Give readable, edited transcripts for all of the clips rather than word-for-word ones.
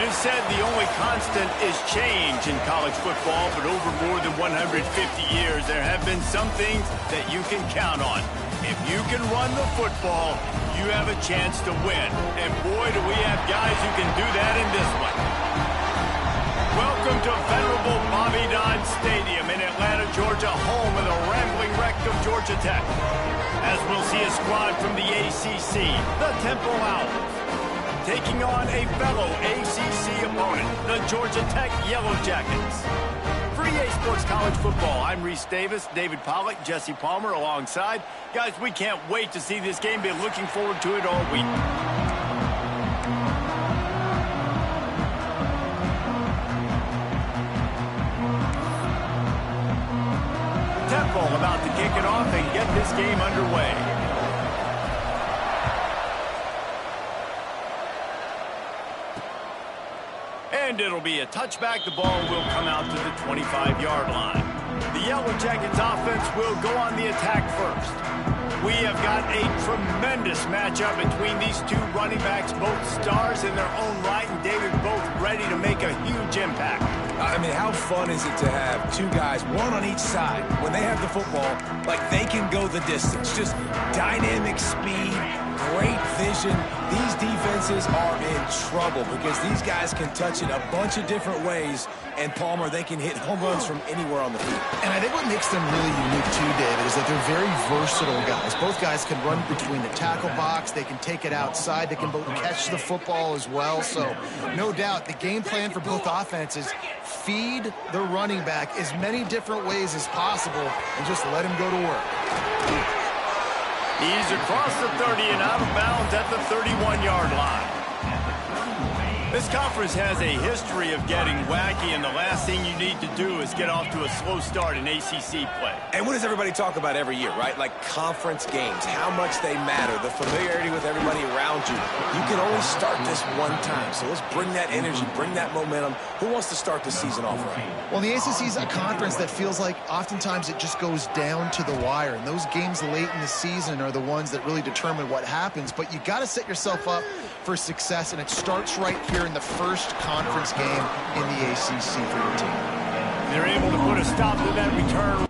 It is said the only constant is change in college football, but over more than 150 years, there have been some things that you can count on. If you can run the football, you have a chance to win. And boy, do we have guys who can do that in this one. Welcome to venerable Bobby Dodd Stadium in Atlanta, Georgia, home of the rambling wreck of Georgia Tech. As we'll see a squad from the ACC, the Temple Owls, taking on a fellow ACC opponent, the Georgia Tech Yellow Jackets. For EA Sports College Football, I'm Reese Davis, David Pollack, Jesse Palmer alongside. Guys, we can't wait to see this game. Been looking forward to it all week. Temple about to kick it off and get this game underway. And it'll be a touchback. The ball will come out to the 25-yard line. The Yellow Jackets offense will go on the attack first. We have got a tremendous matchup between these two running backs, both stars in their own right, and David, both ready to make a huge impact. I mean, how fun is it to have two guys, one on each side, when they have the football, like they can go the distance. Just dynamic speed, great vision. These defenses are in trouble because these guys can touch it a bunch of different ways, and Palmer, they can hit home runs from anywhere on the field. And I think what makes them really unique too, David, is that they're very versatile guys. Both guys can run between the tackle box, they can take it outside, they can both catch the football as well. So no doubt the game plan for both offenses, feed the running back as many different ways as possible and just let him go to work. He's across the 30 and out of bounds at the 31-yard line. This conference has a history of getting wacky, and the last thing you need to do is get off to a slow start in ACC play. And what does everybody talk about every year, right? Like conference games, how much they matter, the familiarity with everybody around you. You can only start this one time, so let's bring that energy, bring that momentum. Who wants to start the season off right? Well, the ACC is a conference that feels like oftentimes it just goes down to the wire, and those games late in the season are the ones that really determine what happens. But you got to set yourself up for success, and it starts right here in the first conference game in the ACC for your team. They're able to put a stop to that return.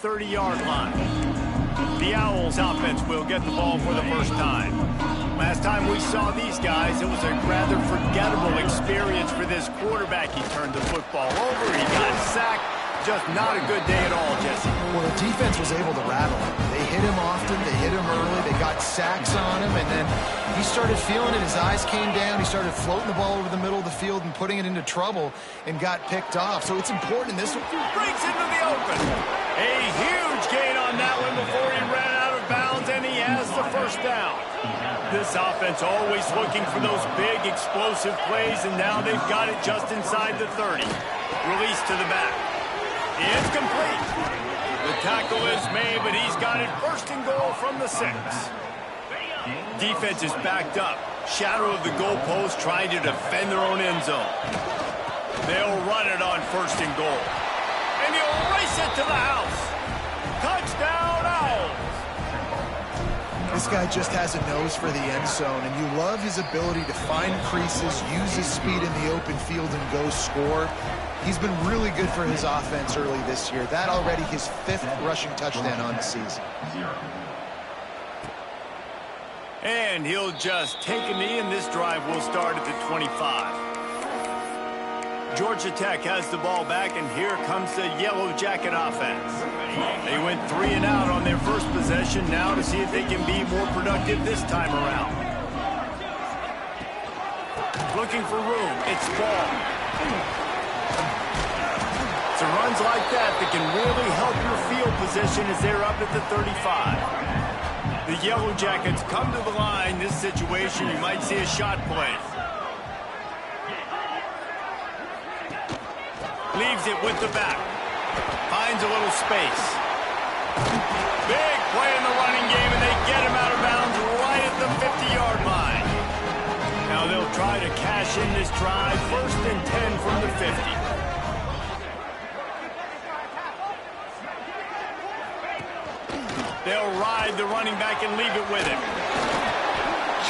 The 30-yard line. The Owls offense will get the ball for the first time. Last time we saw these guys, it was a rather forgettable experience for this quarterback. He turned the football over, he got sacked. Just not a good day at all, Jesse. Well, the defense was able to rattle him. They hit him often, they hit him early, they got sacks on him, and then he started feeling it. His eyes came down, he started floating the ball over the middle of the field and putting it into trouble and got picked off. So it's important in this one. Breaks into the open. A huge gain on that one before he ran out of bounds, and he has the first down. This offense always looking for those big, explosive plays, and now they've got it just inside the 30. Release to the back. It's complete. The tackle is made, but he's got it first and goal from the 6. Defense is backed up. Shadow of the goalpost, trying to defend their own end zone. They'll run it on 1st and goal. And he'll race it to the house. Touchdown, Owls. This guy just has a nose for the end zone, and you love his ability to find creases, use his speed in the open field, and go score. He's been really good for his offense early this year. That already his 5th rushing touchdown on the season. And he'll just take a knee, and this drive will start at the 25. Georgia Tech has the ball back, and here comes the Yellow Jacket offense. They went 3 and out on their first possession, now to see if they can be more productive this time around. Looking for room, it's ball. So runs like that can really help your field position as they're up at the 35. The Yellow Jackets come to the line. This situation, you might see a shot play. Leaves it with the back. Finds a little space. Big play in the running game, and they get him out of bounds right at the 50-yard line. Now they'll try to cash in this drive. 1st and 10 from the 50. They'll ride the running back and leave it with him.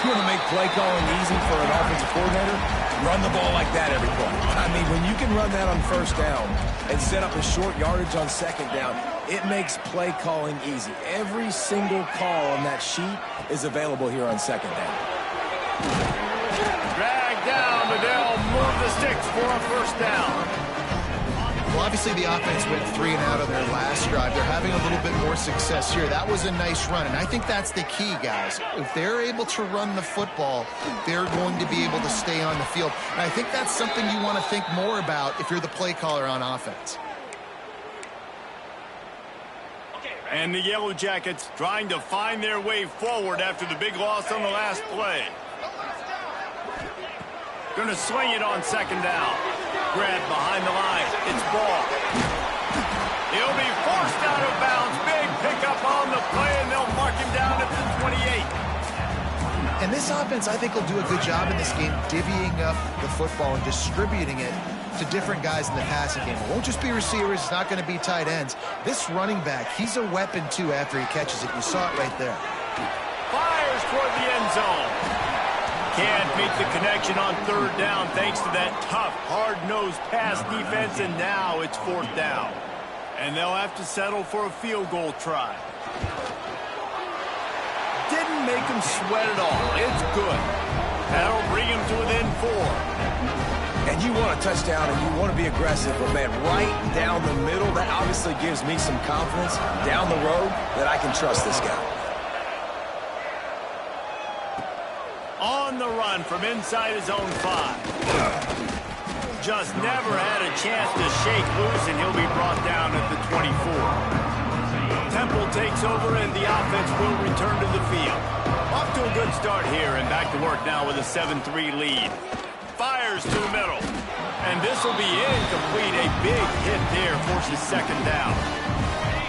You want to make play calling easy for an offensive coordinator? Run the ball like that every play. I mean, when you can run that on 1st down and set up a short yardage on 2nd down, it makes play calling easy. Every single call on that sheet is available here on 2nd down. Drag down, but they'll move the sticks for a 1st down. Well, obviously the offense went 3 and out on their last drive. They're having a little bit more success here. That was a nice run, and I think that's the key, guys. If they're able to run the football, they're going to be able to stay on the field. And I think that's something you want to think more about if you're the play caller on offense. And the Yellow Jackets trying to find their way forward after the big loss on the last play. Going to swing it on 2nd down. Grab behind the line. It's ball. He'll be forced out of bounds. Big pickup on the play, and they'll mark him down at the 28. And this offense, I think, will do a good job in this game divvying up the football and distributing it to different guys in the passing game. It won't just be receivers. It's not going to be tight ends. This running back, he's a weapon, too, after he catches it. You saw it right there. Fires toward the end zone. Can't make the connection on 3rd down thanks to that tough, hard-nosed pass defense, and now it's 4th down. And they'll have to settle for a field goal try. Didn't make him sweat at all. It's good. That'll bring him to within 4. And you want a touchdown, and you want to be aggressive, but, man, right down the middle, that obviously gives me some confidence down the road that I can trust this guy. On the run from inside his own 5. Just never had a chance to shake loose, and he'll be brought down at the 24. Temple takes over, and the offense will return to the field. Off to a good start here, and back to work now with a 7-3 lead. Fires to the middle. And this will be incomplete. A big hit there forces 2nd down.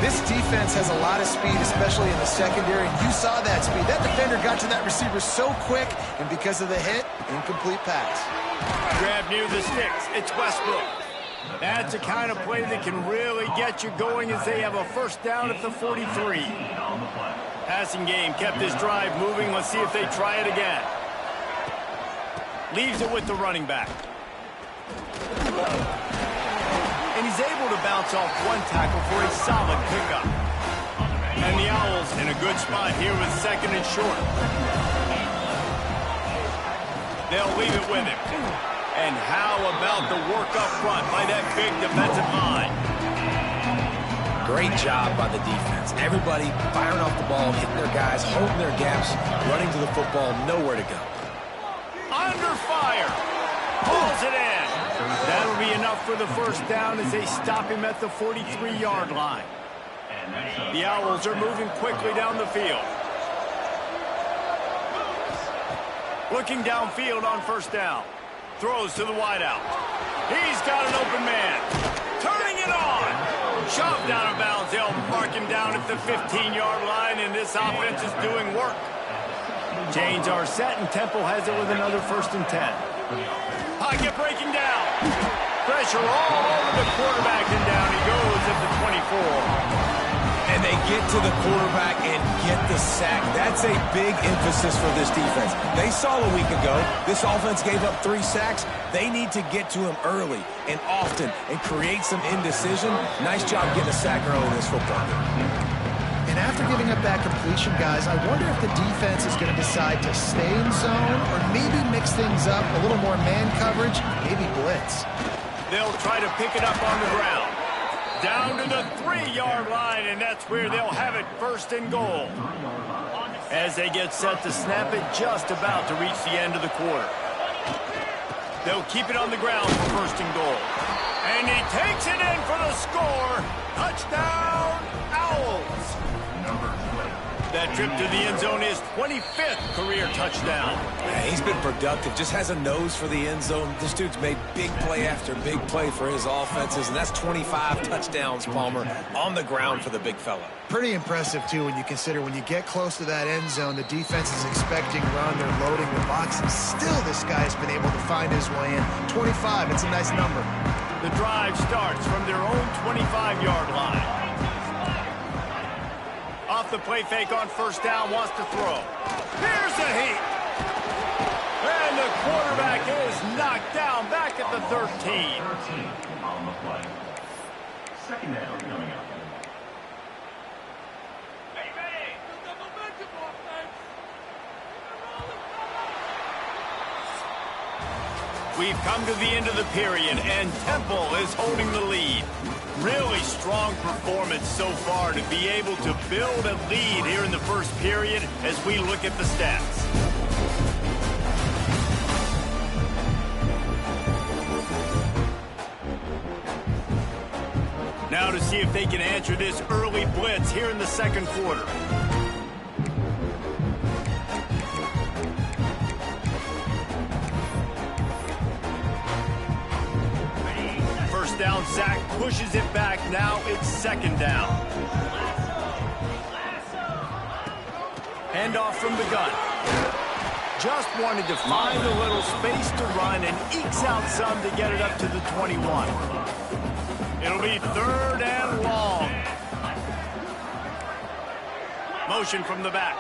This defense has a lot of speed, especially in the secondary, and you saw that speed. That defender got to that receiver so quick, and because of the hit, incomplete pass. Grab near the sticks. It's Westbrook. That's a kind of play that can really get you going as they have a 1st down at the 43. Passing game kept this drive moving. Let's see if they try it again. Leaves it with the running back. And he's able to bounce off 1 tackle for a solid pickup. And the Owls in a good spot here with 2nd and short. They'll leave it with him. And how about the work up front by that big defensive line? Great job by the defense. Everybody firing off the ball, hitting their guys, holding their gaps, running to the football, nowhere to go. Under fire. Pulls it in. That'll be enough for the 1st down as they stop him at the 43-yard line. The Owls are moving quickly down the field. Looking downfield on 1st down. Throws to the wideout. He's got an open man. Turning it on. Shoved out of bounds. They'll mark him down at the 15-yard line, and this offense is doing work. Chains are set, and Temple has it with another 1st and 10. Pocket breaking down. Pressure all over the quarterback, and down he goes at the 24. And they get to the quarterback and get the sack. That's a big emphasis for this defense. They saw a week ago, this offense gave up 3 sacks. They need to get to him early and often and create some indecision. Nice job getting a sack early in this football game. And after giving up that completion, guys, I wonder if the defense is going to decide to stay in zone or maybe mix things up, a little more man coverage, maybe blitz. They'll try to pick it up on the ground. Down to the 3-yard line, and that's where they'll have it 1st and goal. As they get set to snap it, just about to reach the end of the quarter. They'll keep it on the ground for 1st and goal. And he takes it in for the score. Touchdown, Owls. That trip to the end zone is 25th career touchdown. Man, he's been productive, just has a nose for the end zone. This dude's made big play after big play for his offenses, and that's 25 touchdowns, Palmer, on the ground for the big fella. Pretty impressive, too, when you consider when you get close to that end zone, the defense is expecting run, they're loading the box, and still this guy's been able to find his way in. 25, it's a nice number. The drive starts from their own 25-yard line. Off the play fake on 1st down, wants to throw. Here's the heat. And the quarterback is knocked down back at the 13. On the play. 2nd down coming up. We've come to the end of the period, and Temple is holding the lead. Really strong performance so far to be able to build a lead here in the 1st period as we look at the stats. Now to see if they can answer this early blitz here in the 2nd quarter. Down, Zach pushes it back. Now it's 2nd down. Handoff from the gun. Just wanted to find a little space to run and ekes out some to get it up to the 21. It'll be 3rd and long. Motion from the back.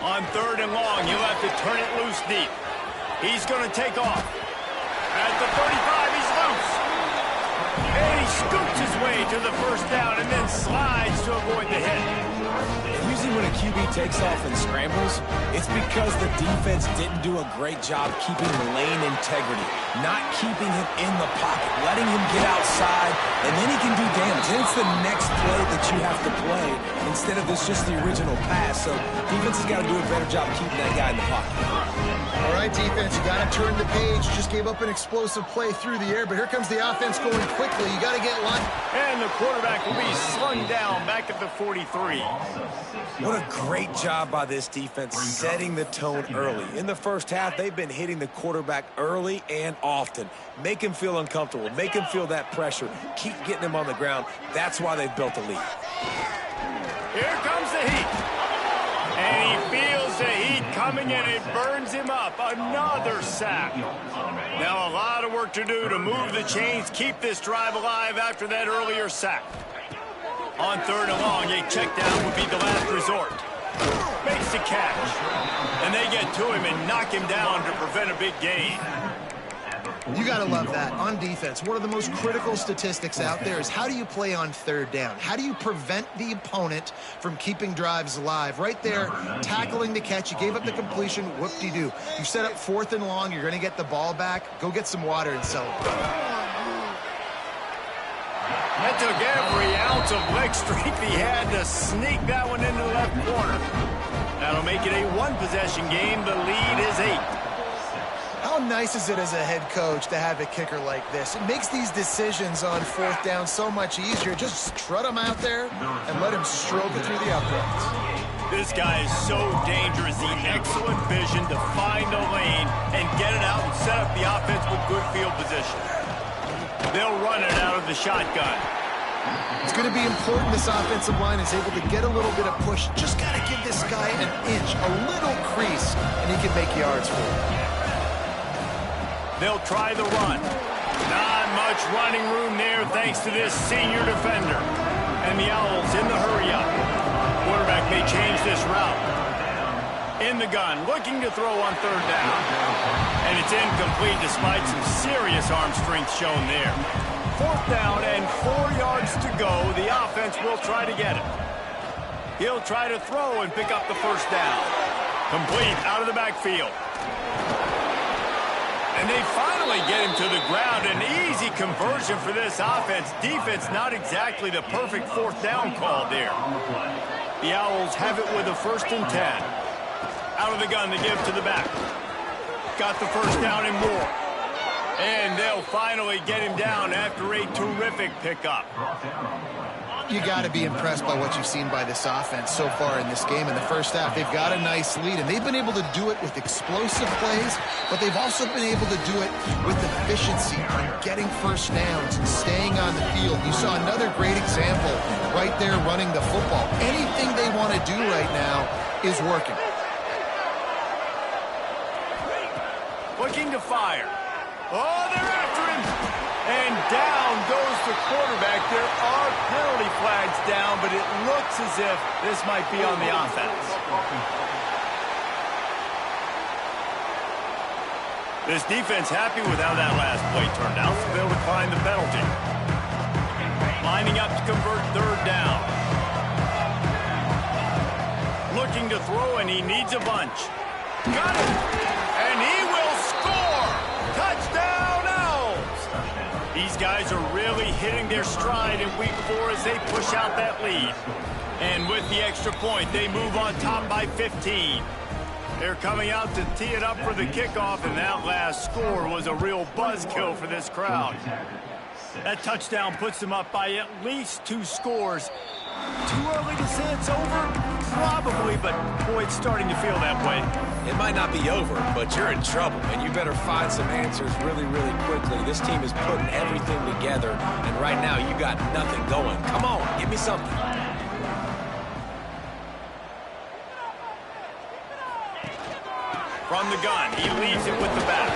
On 3rd and long, he'll have to turn it loose deep. He's going to take off. At the 35, he's loose. And he scoops his way to the 1st down and then slides to avoid the hit. Usually when a QB takes off and scrambles, it's because the defense didn't do a great job keeping lane integrity, not keeping him in the pocket, letting him get outside, and then he can do damage. And it's the next play that you have to play instead of this just the original pass. So defense has got to do a better job keeping that guy in the pocket. All right, defense, you got to turn the page. Just gave up an explosive play through the air, but here comes the offense going quickly. You got to get one. And the quarterback will be slung down back at the 43. What a great job by this defense setting the tone early. In the 1st half, they've been hitting the quarterback early and often. Make him feel uncomfortable. Make him feel that pressure. Keep getting him on the ground. That's why they've built a lead. Here comes the heat. And he feels the heat coming, and it burns him up. Another sack. Now a lot of work to do to move the chains, keep this drive alive after that earlier sack. On 3rd and long, a check down would be the last resort. Makes the catch. And they get to him and knock him down to prevent a big gain. You got to love that. On defense, one of the most critical statistics out there is how do you play on 3rd down? How do you prevent the opponent from keeping drives alive? Right there, tackling the catch. You gave up the completion. Whoop-de-doo. You set up 4th and long. You're going to get the ball back. Go get some water and celebrate. That took every ounce of leg strength he had to sneak that one into the left corner. That'll make it a 1-possession game. The lead is 8. How nice is it as a head coach to have a kicker like this? It makes these decisions on 4th down so much easier. Just strut him out there and let him stroke it through the uprights. This guy is so dangerous. The excellent vision to find a lane and get it out and set up the offense with good field position. They'll run it out of the shotgun. It's going to be important this offensive line is able to get a little bit of push. Just got to give this guy an inch, a little crease, and he can make yards for it. They'll try the run. Not much running room there thanks to this senior defender. And the Owls in the hurry-up. Quarterback may change this route. In the gun, looking to throw on third down. And it's incomplete despite some serious arm strength shown there. Fourth down and 4 yards to go. The offense will try to get it. He'll try to throw and pick up the first down. Complete out of the backfield. And they finally get him to the ground. An easy conversion for this offense. Defense not exactly the perfect fourth down call there. The Owls have it with a 1st and 10. Out of the gun, they give to the back. Got the first down and more. And they'll finally get him down after a terrific pickup. You got to be impressed by what you've seen by this offense so far in this game. In the first half, they've got a nice lead, and they've been able to do it with explosive plays, but they've also been able to do it with efficiency on getting first downs and staying on the field. You saw another great example right there running the football. Anything they want to do right now is working. Looking to fire. Oh, they're after him. And down goes the quarterback. There are penalty flags down, but it looks as if this might be on the offense. This defense happy with how that last play turned out, so they'll decline the penalty. Lining up to convert third down. Looking to throw, and he needs a bunch. Got it! And he will score! Touchdown, Owls! These guys are really hitting their stride in week 4 as they push out that lead. And with the extra point, they move on top by 15. They're coming out to tee it up for the kickoff, and that last score was a real buzzkill for this crowd. That touchdown puts them up by at least 2 scores. Too early to say it's over? Probably, but boy, it's starting to feel that way. It might not be over, but you're in trouble, and you better find some answers really, really quickly. This team is putting everything together, and right now you got nothing going. Come on, give me something. From the gun, he leaves it with the back.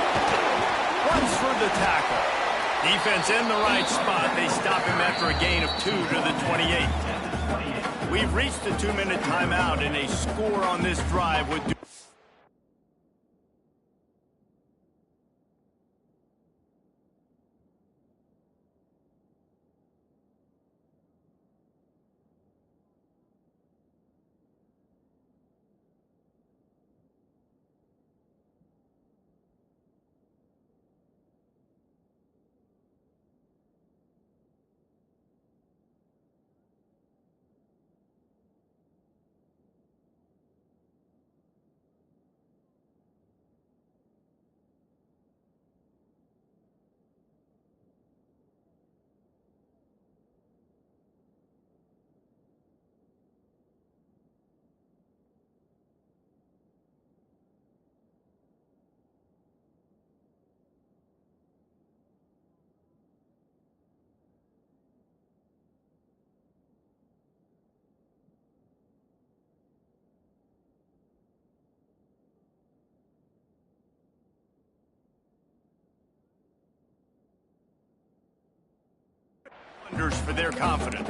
Runs for the tackle. Defense in the right spot. They stop him after a gain of 2 to the 28. We've reached the 2-minute timeout, and a score on this drive would do. For their confidence.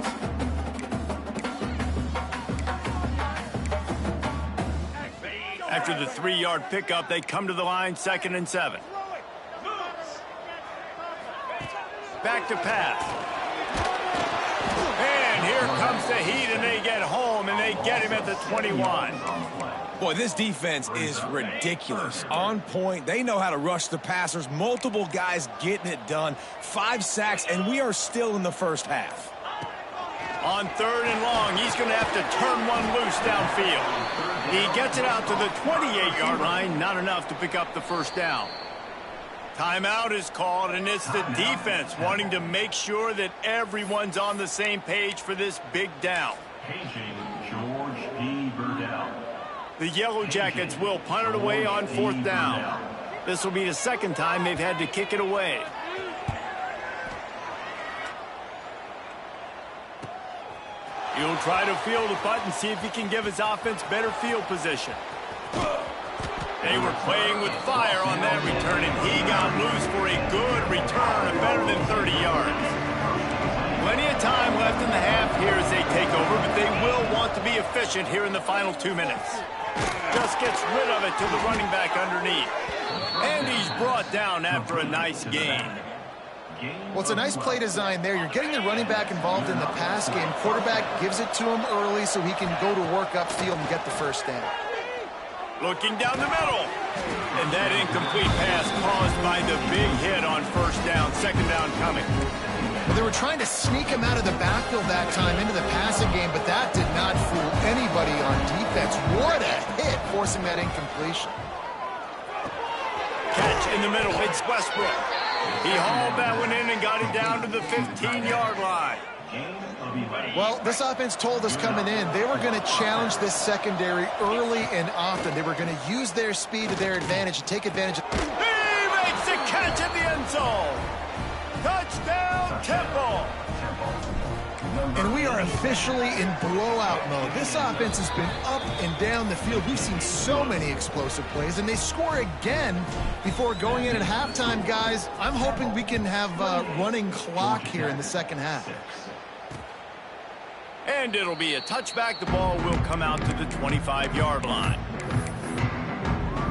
After the 3-yard pickup, they come to the line, 2nd and 7. Back to pass. And here comes the heat, and they get home, and they get him at the 21. Boy, this defense is ridiculous. On point. They know how to rush the passers. Multiple guys getting it done. 5 sacks, and we are still in the first half. On 3rd and long, he's going to have to turn one loose downfield. He gets it out to the 28-yard line. Not enough to pick up the first down. Timeout is called, and it's the defense wanting to make sure that everyone's on the same page for this big down. The Yellow Jackets will punt it away on 4th down. This will be the 2nd time they've had to kick it away. He'll try to field the punt and see if he can give his offense better field position. They were playing with fire on that return, and he got loose for a good return of better than 30 yards. Plenty of time left in the half here as they take over, but they will want to be efficient here in the final 2 minutes. Just gets rid of it to the running back underneath. And he's brought down after a nice gain. Well, it's a nice play design there. You're getting the running back involved in the pass game. Quarterback gives it to him early so he can go to work upfield and get the first down. Looking down the middle. And that incomplete pass caused by the big hit on first down. Second down coming. Well, they were trying to sneak him out of the backfield that time into the passing game, but that did not fool anybody on defense. What a hit, forcing that incompletion. Catch in the middle. It's Westbrook. He hauled that one in and got it down to the 15-yard line. Well, this offense told us coming in they were going to challenge this secondary early and often. They were going to use their speed to their advantage and take advantage of... He makes the catch in the end zone. Touchdown, Temple. And we are officially in blowout mode. This offense has been up and down the field. We've seen so many explosive plays, and they score again before going in at halftime, guys. I'm hoping we can have a running clock here in the second half. And it'll be a touchback. The ball will come out to the 25-yard line.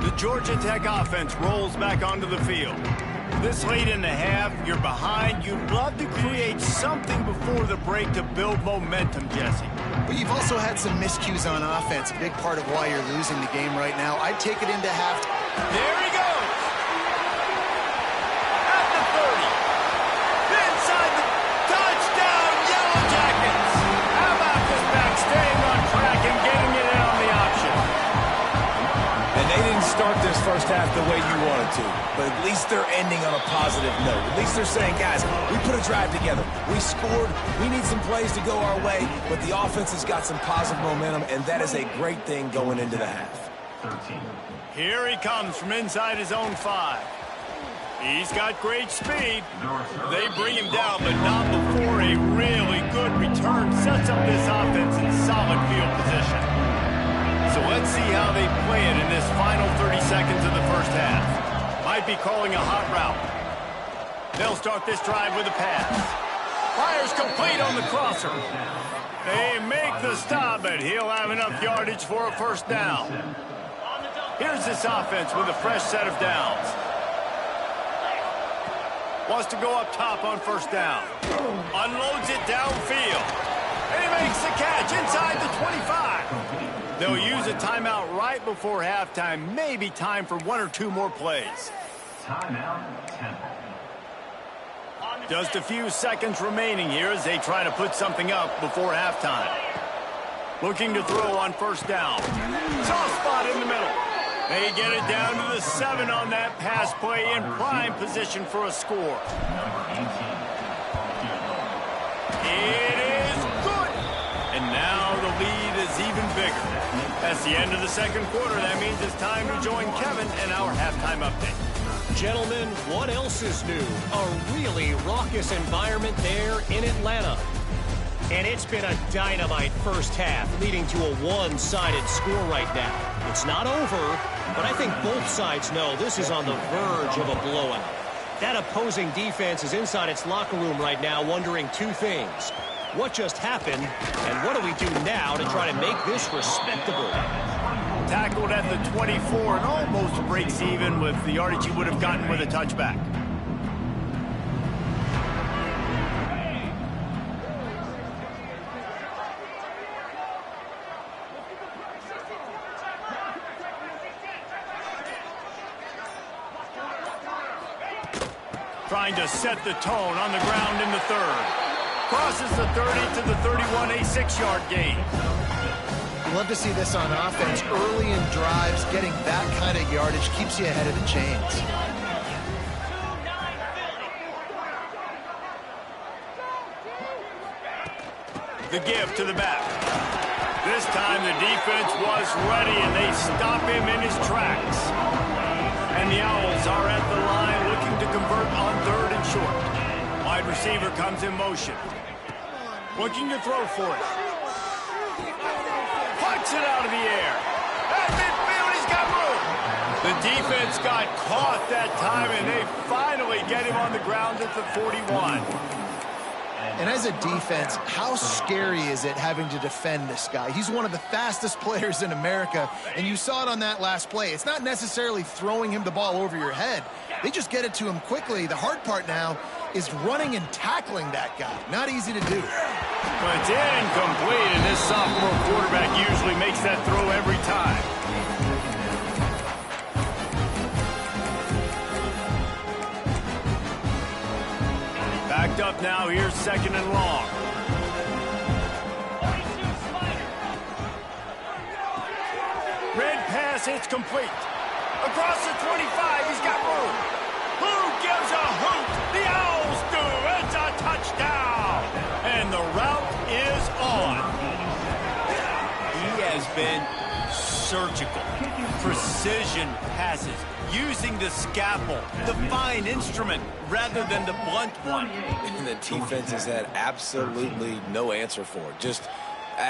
The Georgia Tech offense rolls back onto the field. This late in the half, you're behind. You'd love to create something before the break to build momentum, Jesse. But you've also had some miscues on offense, a big part of why you're losing the game right now. I'd take it into half. There he goes. At the 30. Inside the touchdown, Yellow Jackets. How about this back staying on track and getting it in on the option? And they didn't start this first half the way you wanted to, but at least they're ending on a positive note. At least they're saying, guys, we put a drive together. We scored. We need some plays to go our way, but the offense has got some positive momentum, and that is a great thing going into the half. Here he comes from inside his own 5. He's got great speed. They bring him down, but not before a really good return sets up this offense in solid field position. So let's see how they play it in this final 30 seconds of the first half. Might be calling a hot route. They'll start this drive with a pass. Fires complete on the crosser. They make the stop, but he'll have enough yardage for a first down. Here's this offense with a fresh set of downs. Wants to go up top on first down. Unloads it downfield. And he makes the catch inside the 25. They'll use a timeout right before halftime. Maybe time for 1 or 2 more plays. Timeout, Temple. Just a few seconds remaining here as they try to put something up before halftime. Looking to throw on first down. Soft spot in the middle. They get it down to the 7 on that pass play in prime position for a score. It is good. And now the lead is even bigger. That's the end of the second quarter. That means it's time to join Kevin and our halftime update. Gentlemen, what else is new? A really raucous environment there in Atlanta. And it's been a dynamite first half, leading to a one-sided score right now. It's not over, but I think both sides know this is on the verge of a blowout. That opposing defense is inside its locker room right now wondering 2 things. What just happened, and what do we do now to try to make this respectable? Tackled at the 24 and almost breaks even with the yardage he would have gotten with a touchback. Trying to set the tone on the ground in the third. Crosses the 30 to the 31, a 6-yard gain. Love to see this on offense. Early in drives, getting that kind of yardage keeps you ahead of the chains. The give to the back. This time the defense was ready, and they stop him in his tracks. And the Owls are at the line looking to convert on 3rd and short. Wide receiver comes in motion. Looking to throw for it. Kicks it out of the air. At midfield, he's got room. The defense got caught that time, and they finally get him on the ground at the 41. And as a defense, how scary is it having to defend this guy? He's one of the fastest players in America, and you saw it on that last play. It's not necessarily throwing him the ball over your head. They just get it to him quickly. The hard part now is running and tackling that guy. Not easy to do. But it's incomplete, and this sophomore quarterback usually makes that throw every time. Backed up now, here's second and long. Red pass, it's complete. Across the 25, he's got room. Who gives a hoot? The Owls do. It's a touchdown. And the route is on. He has been surgical. Precision passes. Using the scalpel, the fine instrument, rather than the blunt one. And the defense has had absolutely no answer for it. Just,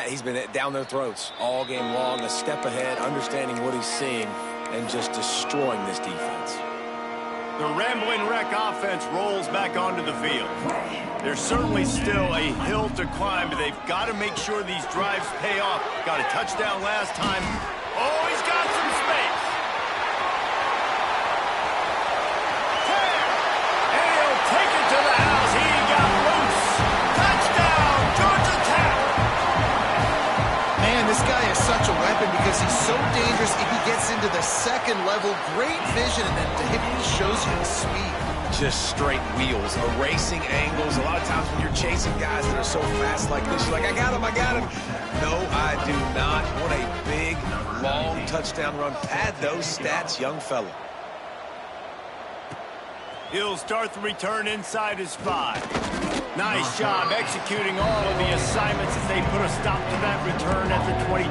he's been down their throats all game long, a step ahead, understanding what he's seeing, and just destroying this defense. The Rambling Wreck offense rolls back onto the field. There's certainly still a hill to climb, but they've got to make sure these drives pay off. Got a touchdown last time. Oh, he's got some space. Take it to the house. He got loose. Touchdown, Georgia Tech. Man, this guy is such a weapon because he's so dangerous. If he gets into the second level, great vision, and then he shows you his speed. Just straight wheels, erasing angles. A lot of times when you're chasing guys that are so fast like this, you're like, I got him. No, I do not. What a big, long touchdown run. Pad those stats, young fella. He'll start the return inside his 5. Nice job executing all of the assignments as they put a stop to that return at the 22.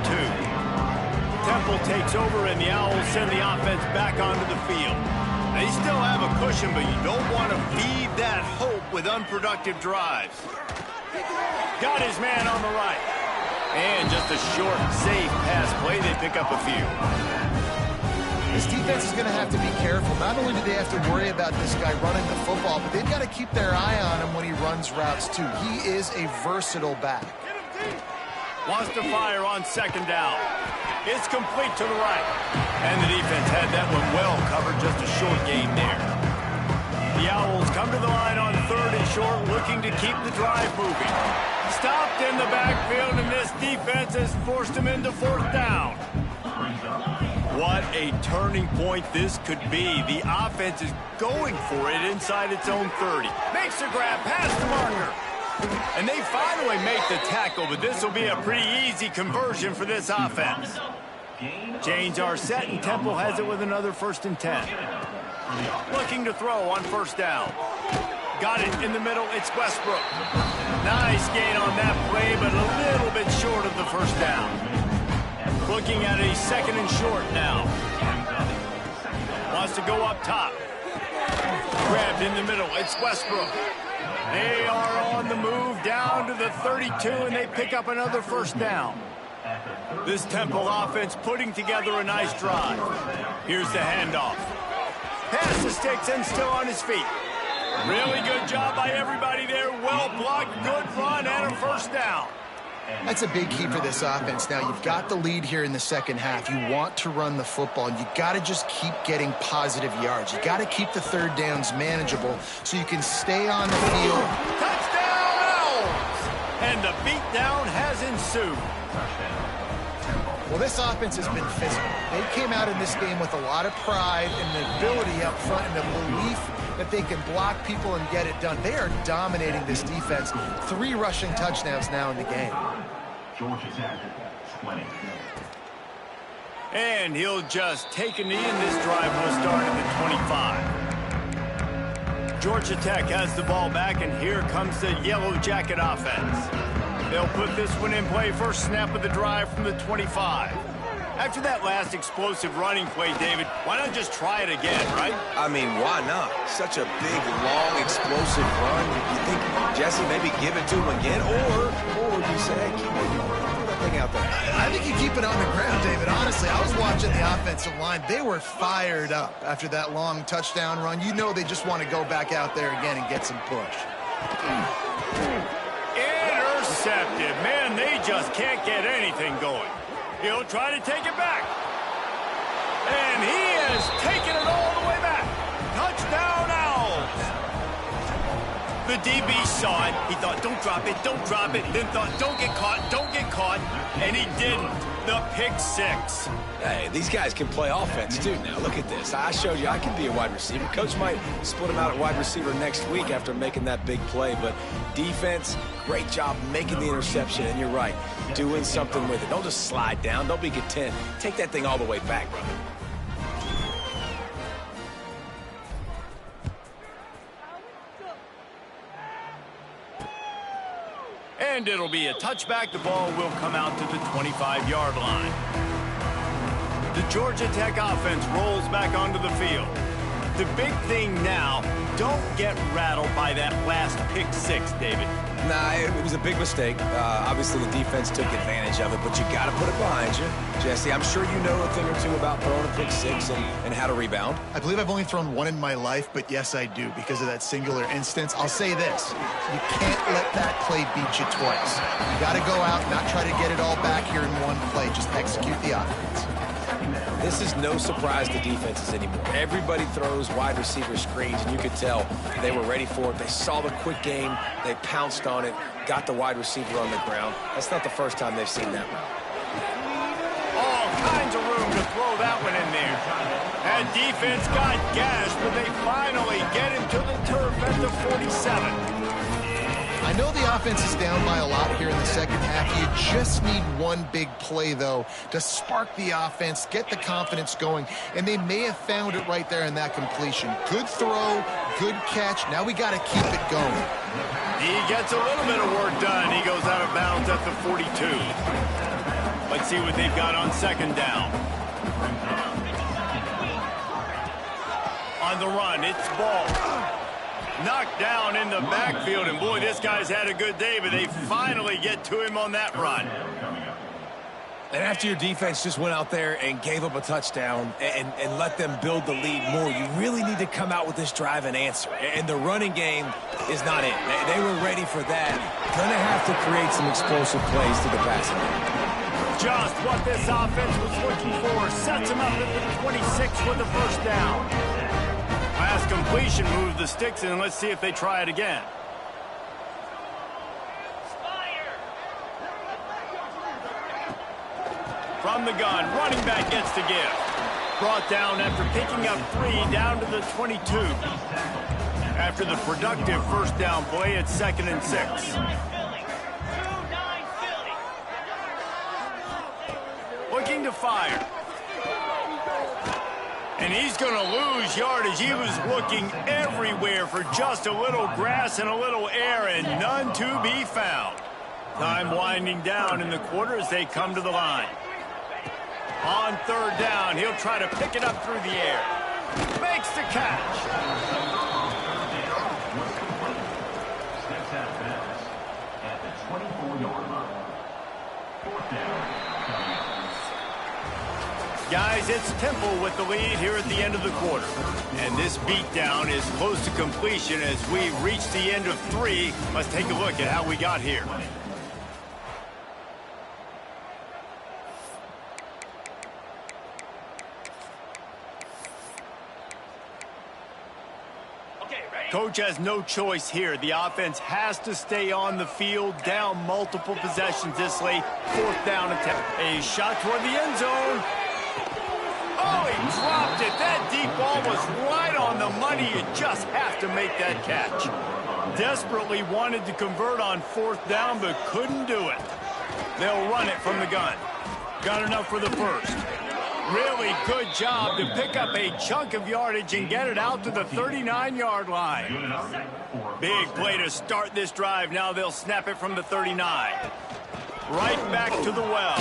Temple takes over, and the Owls send the offense back onto the field. They still have a cushion, but you don't want to feed that hope with unproductive drives. Got his man on the right. And just a short, safe pass play. They pick up a few. This defense is going to have to be careful. Not only do they have to worry about this guy running the football, but they've got to keep their eye on him when he runs routes, too. He is a versatile back. Wants to fire on second down. It's complete to the right. And the defense had that one well covered, just a short gain there. The Owls come to the line on third and short, looking to keep the drive moving. Stopped in the backfield, and this defense has forced him into fourth down. What a turning point this could be. The offense is going for it inside its own 30. Makes the grab past the marker. And they finally make the tackle, but this will be a pretty easy conversion for this offense. Chains are set, and Temple has it with another 1st and 10. Looking to throw on first down. Got it in the middle. It's Westbrook. Nice gain on that play, but a little bit short of the first down. Looking at a 2nd and short now. Wants to go up top. Grabbed in the middle. It's Westbrook. They are on the move down to the 32, and they pick up another 1st down. This Temple offense putting together a nice drive. Here's the handoff. Pass the sticks and still on his feet. Really good job by everybody there. Well blocked, good run, and a 1st down. That's a big key for this offense. Now, you've got the lead here in the second half. You want to run the football, and you got to just keep getting positive yards. You got to keep the third downs manageable so you can stay on the field. Touchdown, Owls! And the beatdown has ensued. Well, this offense has been physical. They came out in this game with a lot of pride and the ability up front and the belief that they can block people and get it done. They are dominating this defense. 3 rushing touchdowns now in the game. Georgia Tech, 20. And he'll just take a knee, and this drive will start at the 25. Georgia Tech has the ball back, and here comes the Yellow Jacket offense. They'll put this one in play. First snap of the drive from the 25. After that last explosive running play, David, why not just try it again, right? I mean, why not? Such a big, long, explosive run. You think, Jesse, maybe give it to him again? Or you say, hey, throw that thing out there? I think you keep it on the ground, David. Honestly, I was watching the offensive line. They were fired up after that long touchdown run. You know they just want to go back out there again and get some push. Intercepted. Man, they just can't get anything going. He'll try to take it back. And he has taken it all the way back. Touchdown, Owls. The DB saw it. He thought, don't drop it, don't drop it. Then thought, don't get caught. And he didn't. The pick six. Hey, these guys can play offense, too, now. Look at this. I showed you I can be a wide receiver. Coach might split him out at wide receiver next week after making that big play. But defense, great job making the interception. And you're right, doing something with it. Don't just slide down. Don't be content. Take that thing all the way back, brother. And it'll be a touchback. The ball will come out to the 25-yard line. The Georgia Tech offense rolls back onto the field. The big thing now, don't get rattled by that last pick six, David. Nah, it was a big mistake. Obviously, the defense took advantage of it, but you got to put it behind you. Jesse, I'm sure you know a thing or two about throwing a pick six and how to rebound. I believe I've only thrown one in my life, but yes, I do because of that singular instance. I'll say this. You can't let that play beat you twice. You got to go out and not try to get it all back here in one play. Just execute the offense. This is no surprise to defenses anymore. Everybody throws wide receiver screens, and you could tell they were ready for it. They saw the quick game. They pounced on it, got the wide receiver on the ground. That's not the first time they've seen that route. All kinds of room to throw that one in there. And defense got gashed, but they finally get him to the turf at the 47. I know the offense is down by a lot here in the second half. You just need one big play, though, to spark the offense, get the confidence going, and they may have found it right there in that completion. Good throw, good catch. Now we got to keep it going. He gets a little bit of work done. He goes out of bounds at the 42. Let's see what they've got on second down. On the run, it's Ball. Knocked down in the backfield, and boy, this guy's had a good day, but they finally get to him on that run. And after your defense just went out there and gave up a touchdown and let them build the lead more, you really need to come out with this drive and answer. And the running game is not it. They were ready for that. Gonna have to create some explosive plays to the passing game. Just what this offense was looking for. Sets him up at the 26 with the first down. Last completion moved the sticks in. Let's see if they try it again. From the gun, running back gets the give. Brought down after picking up 3 down to the 22. After the productive first down play, it's 2nd and 6. Looking to fire. And he's going to lose yardage. He was looking everywhere for just a little grass and a little air, and none to be found. Time winding down in the quarter as they come to the line. On third down, he'll try to pick it up through the air. Makes the catch. Steps out of bounds at the 24-yard line. 4th down. Guys, it's Temple with the lead here at the end of the quarter. And this beatdown is close to completion as we reach the end of 3. Let's take a look at how we got here. Coach has no choice here. The offense has to stay on the field, down multiple possessions this late. 4th down attempt. A shot toward the end zone. Oh, he dropped it. That deep ball was right on the money. You just have to make that catch. Desperately wanted to convert on 4th down, but couldn't do it. They'll run it from the gun. Got enough for the first. Really good job to pick up a chunk of yardage and get it out to the 39-yard line. Big play to start this drive. Now they'll snap it from the 39. Right back to the well.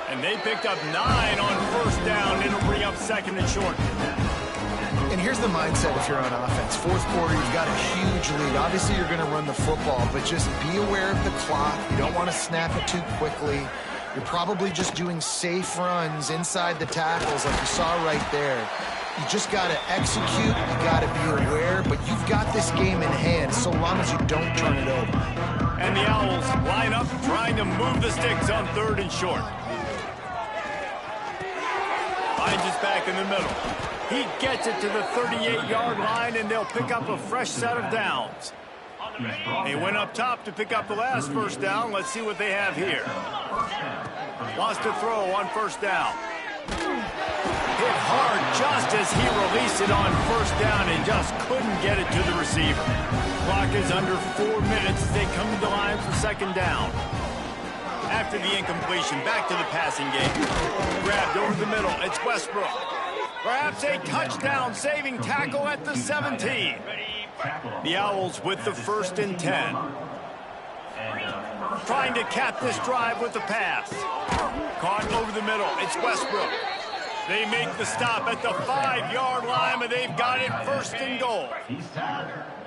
And they picked up 9 on 1st down. It'll bring up 2nd and short. And here's here's the mindset if you're on offense. Fourth quarter, you've got a huge lead. Obviously, you're going to run the football, but just be aware of the clock. You don't want to snap it too quickly. You're probably just doing safe runs inside the tackles like you saw right there. You just got to execute. You got to be aware, but you've got this game in hand so long as you don't turn it over. And the Owls line up trying to move the sticks on 3rd and short. Finds his back in the middle. He gets it to the 38-yard line, and they'll pick up a fresh set of downs. They went up top to pick up the last first down. Let's see what they have here. Wants to throw on 1st down. Hit hard just as he released it on 1st down and just couldn't get it to the receiver. Clock is under 4 minutes as they come to the line for 2nd down. After the incompletion, back to the passing game. Grabbed over the middle. It's Westbrook. Perhaps a touchdown-saving tackle at the 17. The Owls with the 1st and 10. Trying to cap this drive with the pass. Caught over the middle. It's Westbrook. They make the stop at the 5-yard line, but they've got it 1st and goal.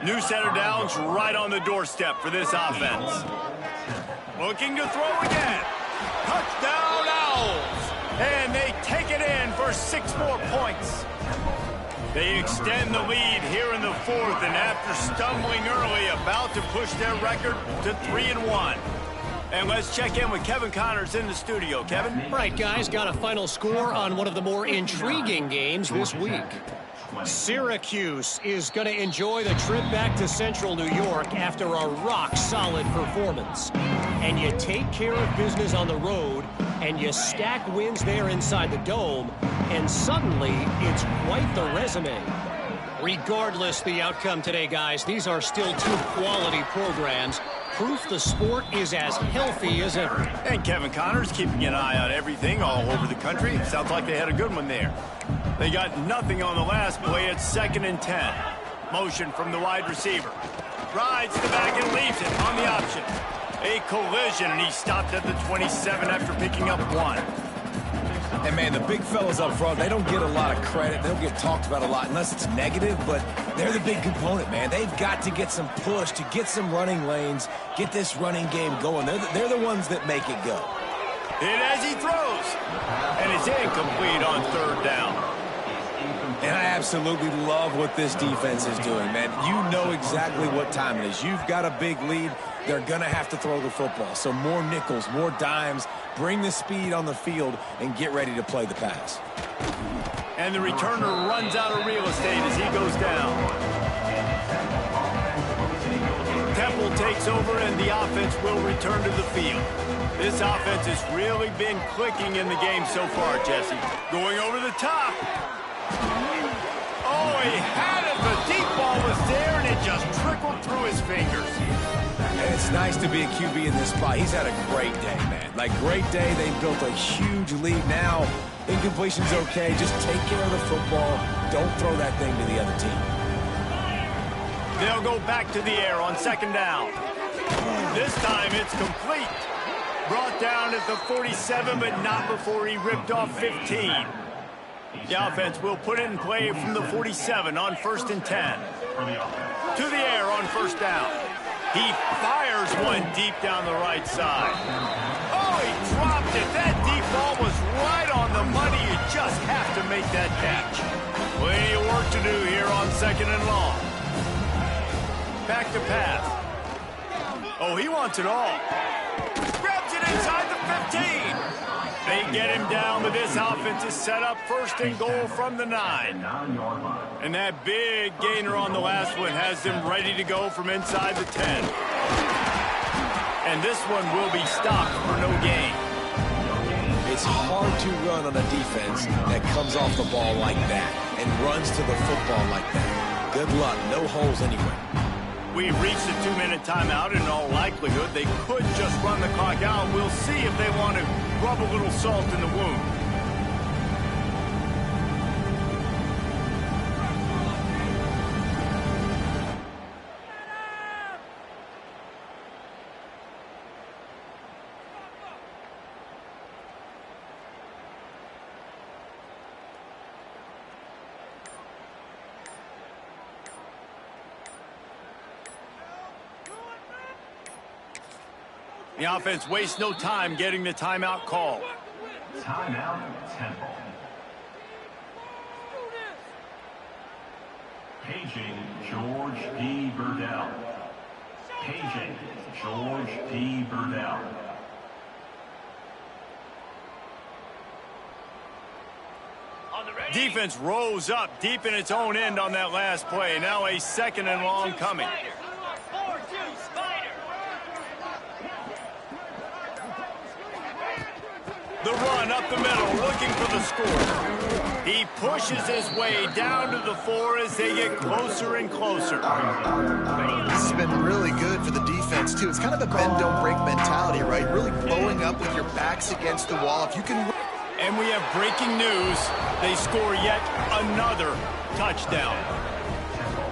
New set of downs right on the doorstep for this offense. Looking to throw again. Touchdown Owls. And they take it in for 6 more points. They extend the lead here in the 4th, and after stumbling early, about to push their record to 3-1. And let's check in with Kevin Connors in the studio. Kevin? Right, guys, got a final score on one of the more intriguing games this week. Syracuse is going to enjoy the trip back to Central New York after a rock-solid performance. And you take care of business on the road, and you stack wins there inside the Dome, and suddenly it's quite the resume. Regardless the outcome today, guys, these are still 2 quality programs. Proof the sport is as healthy as ever. And Kevin Connors keeping an eye on everything all over the country. Sounds like they had a good one there. They got nothing on the last play. It's 2nd and 10. Motion from the wide receiver. Rides the back and leaves it on the option. A collision, and he stopped at the 27 after picking up 1. And, man, the big fellas up front, they don't get a lot of credit. They don't get talked about a lot unless it's negative, but they're the big component, man. They've got to get some push, to get some running lanes, get this running game going. They're the ones that make it go. And as he throws, and it's incomplete on 3rd down. And I absolutely love what this defense is doing, man. You know exactly what time it is. You've got a big lead. They're going to have to throw the football. So more nickels, more dimes, bring the speed on the field, and get ready to play the pass. And the returner runs out of real estate as he goes down. Temple takes over, and the offense will return to the field. This offense has really been clicking in the game so far, Jesse. Going over the top. Oh, he had it. The deep ball was there, and it just trickled through his fingers. And it's nice to be a QB in this spot. He's had a great day, man. Like, great day. They've built a huge lead now. Incompletion's okay. Just take care of the football. Don't throw that thing to the other team. They'll go back to the air on 2nd down. This time it's complete. Brought down at the 47, but not before he ripped off 15. The offense will put it in play from the 47 on 1st and 10. To the air on 1st down. He fires one deep down the right side. Oh, he dropped it. That deep ball was right on the money. You just have to make that catch. Plenty of work to do here on 2nd and long. Back to pass. Oh, he wants it all. Grabs it inside the 15. They get him down, but this offense is set up 1st and goal from the 9. And that big gainer on the last one has them ready to go from inside the 10. And this one will be stopped for no gain. It's hard to run on a defense that comes off the ball like that and runs to the football like that. Good luck. No holes anywhere. We've reached the 2-minute timeout. In all likelihood, they could just run the clock out. We'll see if they want to rub a little salt in the wound. The offense wastes no time getting the timeout call. Timeout, Temple. Paging George P. Burdell. Paging George P. Burdell. Defense rose up deep in its own end on that last play. Now a second and long coming. The run up the middle, looking for the score. He pushes his way down to the 4 as they get closer and closer. This has been really good for the defense, too. It's kind of a bend-don't-break mentality, right? Really blowing up with your backs against the wall. If you can... And we have breaking news. They score yet another touchdown.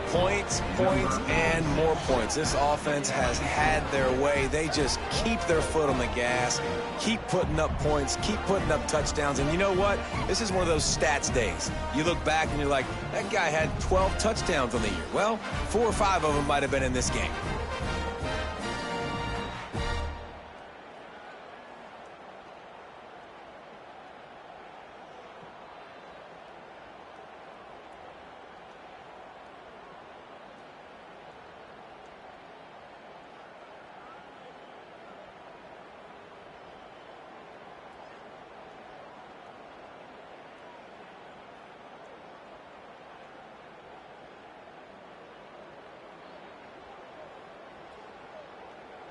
Points, points, and more points. This offense has had their way. They just keep their foot on the gas, keep putting up points, keep putting up touchdowns. And you know what? This is one of those stats days. You look back and you're like, that guy had 12 touchdowns on the year. Well, 4 or 5 of them might have been in this game.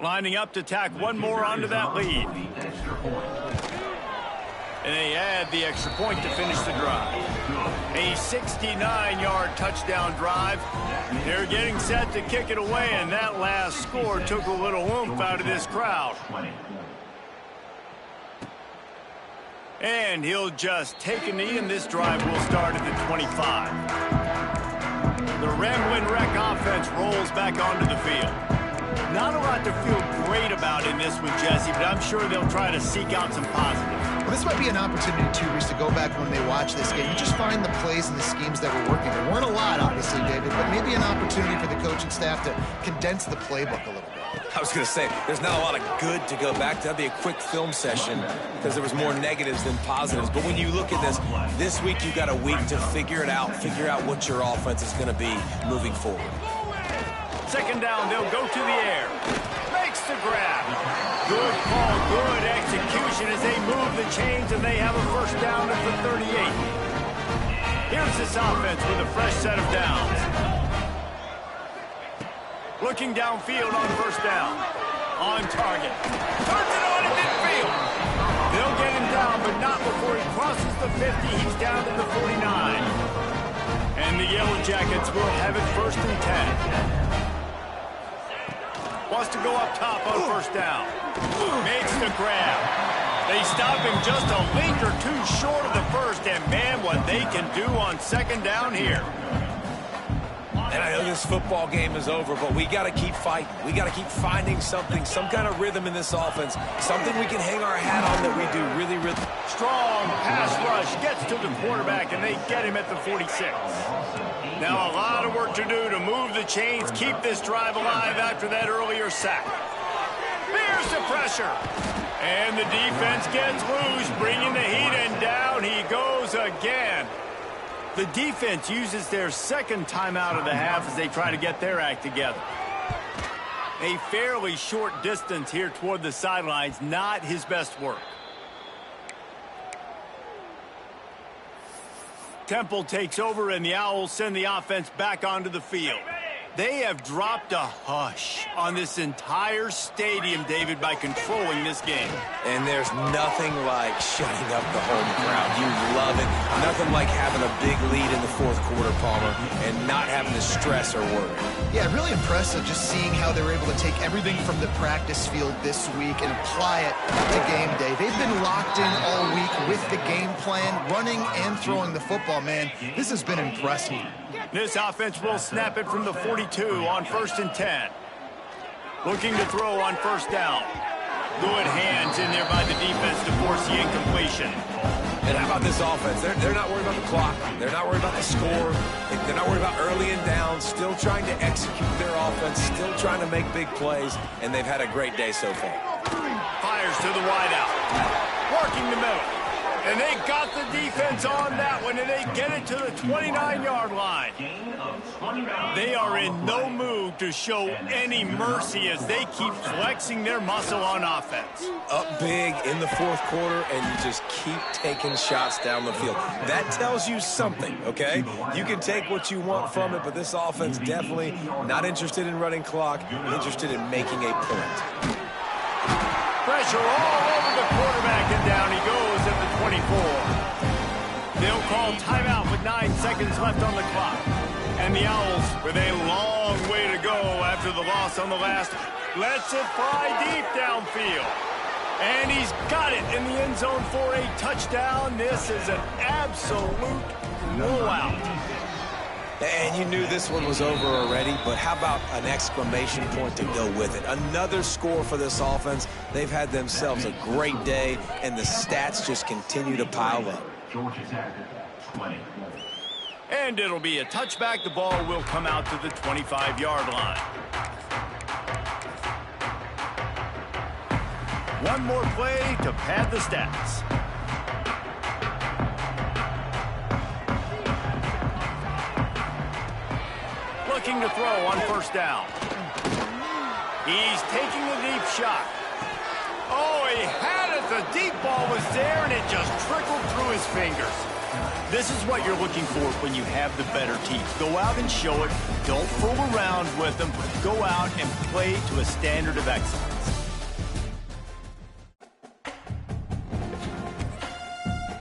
Lining up to tack one more onto that lead. And they add the extra point to finish the drive. A 69-yard touchdown drive. They're getting set to kick it away, and that last score took a little oomph out of this crowd. And he'll just take a knee, and this drive will start at the 25. The Ramblin' Wreck offense rolls back onto the field. Not a lot to feel great about in this one, Jesse, but I'm sure they'll try to seek out some positives. Well, this might be an opportunity, too, Reese, to go back when they watch this game and just find the plays and the schemes that were working. There weren't a lot, obviously, David, but maybe an opportunity for the coaching staff to condense the playbook a little bit. I was going to say, there's not a lot of good to go back to. That'd be a quick film session because there was more negatives than positives. But when you look at this week you got a week to figure it out, figure out what your offense is going to be moving forward. Second down, they'll go to the air. Makes the grab. Good call, good execution as they move the chains, and they have a first down at the 38. Here's this offense with a fresh set of downs. Looking downfield on first down. On target. Turns it on at midfield. They'll get him down, but not before he crosses the 50. He's down to the 49. And the Yellow Jackets will have it first and 10. Wants to go up top on first down. Makes the grab. They stop him just a link or two short of the first, and man, what they can do on second down here. And I know this football game is over, but we got to keep fighting. We got to keep finding something, some kind of rhythm in this offense, something we can hang our hat on that we do really, really. Strong pass rush gets to the quarterback, and they get him at the 46. Now a lot of work to do to move the chains, keep this drive alive after that earlier sack. There's the pressure. And the defense gets loose, bringing the heat, and down he goes again. The defense uses their second timeout of the half as they try to get their act together. A fairly short distance here toward the sidelines, not his best work. Temple takes over, and the Owls send the offense back onto the field. They have dropped a hush on this entire stadium, David, by controlling this game. And there's nothing like shutting up the home crowd. You love it. Nothing like having a big lead in the fourth quarter, Palmer, and not having to stress or worry. Yeah, really impressive just seeing how they were able to take everything from the practice field this week and apply it to game day. They've been locked in all week with the game plan, running and throwing the football, man. This has been impressive. This offense will snap it from the 42 on first and 10. Looking to throw on first down. Good hands in there by the defense to force the incompletion. And how about this offense? They're not worried about the clock. They're not worried about the score. They're not worried about early and down. Still trying to execute their offense. Still trying to make big plays. And they've had a great day so far. Fires to the wideout. Working the middle. And they got the defense on that one, and they get it to the 29-yard line. They are in no mood to show any mercy as they keep flexing their muscle on offense. Up big in the fourth quarter, and you just keep taking shots down the field. That tells you something, okay? You can take what you want from it, but this offense definitely not interested in running clock, interested in making a point. Pressure all over the quarterback, and down he goes at the 24. They'll call timeout with 9 seconds left on the clock. And the Owls, with a long way to go after the loss on the last, lets it fly deep downfield. And he's got it in the end zone for a touchdown. This is an absolute blowout. And you knew this one was over already, but how about an exclamation point to go with it? Another score for this offense. They've had themselves a great day, and the stats just continue to pile up. And it'll be a touchback. The ball will come out to the 25-yard line. One more play to pad the stats. Looking to throw on first down. He's taking a deep shot. Oh, he had it. The deep ball was there, and it just trickled through his fingers. This is what you're looking for when you have the better team. Go out and show it. Don't fool around with them. Go out and play to a standard of excellence.